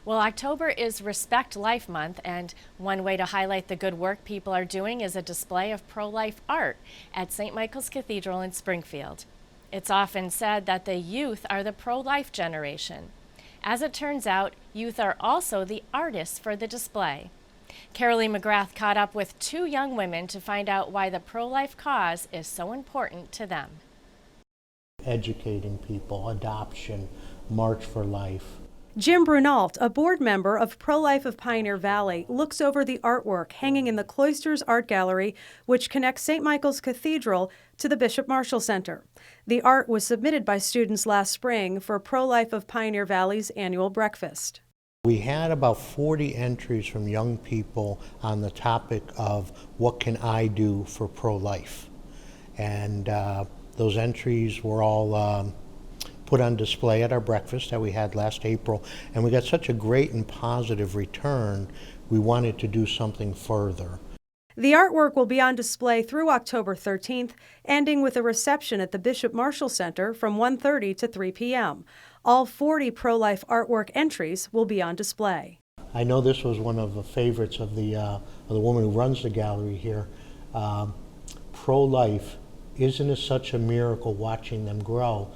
Well, October is Respect Life Month, and one way to highlight the good work people are doing is a display of pro-life art at St. Michael's Cathedral in Springfield. It's often said that the youth are the pro-life generation. As it turns out, youth are also the artists for the display. Carolee McGrath caught up with two young women to find out why the pro-life cause is so important to them. Educating people, adoption, March for Life. Jim Brunault, a board member of Pro-Life of Pioneer Valley, looks over the artwork hanging in the Cloisters Art Gallery, which connects St. Michael's Cathedral to the Bishop Marshall Center. The art was submitted by students last spring for Pro-Life of Pioneer Valley's annual breakfast. We had about 40 entries from young people on the topic of what can I do for pro-life. And those entries were all put on display at our breakfast that we had last April, and we got such a great and positive return, we wanted to do something further. The artwork will be on display through October 13th, ending with a reception at the Bishop Marshall Center from 1:30 to 3 p.m. All 40 pro-life artwork entries will be on display. I know this was one of the favorites of the woman who runs the gallery here. Pro-life, isn't it such a miracle watching them grow?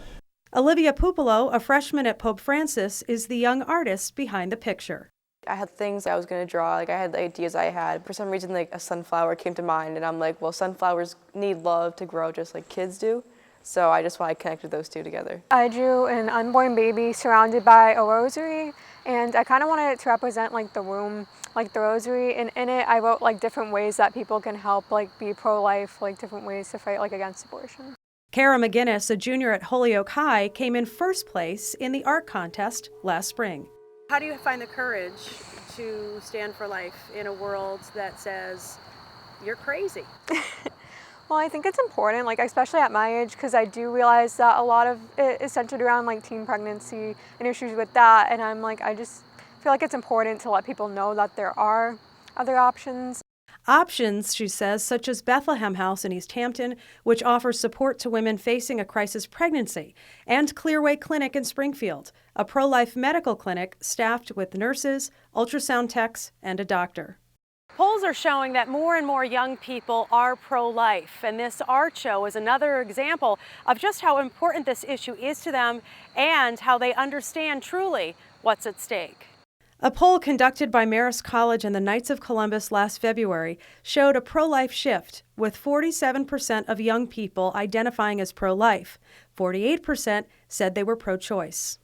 Olivia Pupolo, a freshman at Pope Francis, is the young artist behind the picture. I had things I was going to draw, I had the ideas I had. For some reason, a sunflower came to mind, and I'm like, well, sunflowers need love to grow just like kids do. So I just connected those two together. I drew an unborn baby surrounded by a rosary, and I kind of wanted it to represent the womb, the rosary. And in it, I wrote different ways that people can help be pro-life, different ways to fight against abortion. Kara McGinnis, a junior at Holyoke High, came in first place in the art contest last spring. How do you find the courage to stand for life in a world that says you're crazy? Well, I think it's important, especially at my age, because I do realize that a lot of it is centered around teen pregnancy and issues with that. And I just feel it's important to let people know that there are other options. Options, she says, such as Bethlehem House in East Hampton, which offers support to women facing a crisis pregnancy, and Clearway Clinic in Springfield, a pro-life medical clinic staffed with nurses, ultrasound techs, and a doctor. Polls are showing that more and more young people are pro-life, and this art show is another example of just how important this issue is to them and how they understand truly what's at stake. A poll conducted by Marist College and the Knights of Columbus last February showed a pro-life shift, with 47% of young people identifying as pro-life. 48% said they were pro-choice.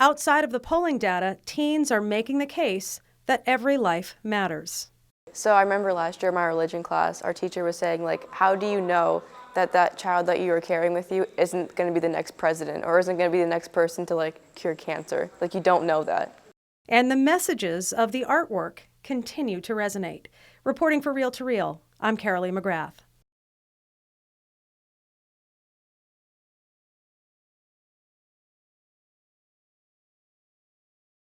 Outside of the polling data, teens are making the case that every life matters. So I remember last year in my religion class, our teacher was saying, how do you know that child that you are carrying with you isn't going to be the next president or isn't going to be the next person to cure cancer? You don't know that. And the messages of the artwork continue to resonate. Reporting for Reel to Reel, I'm Carolee McGrath.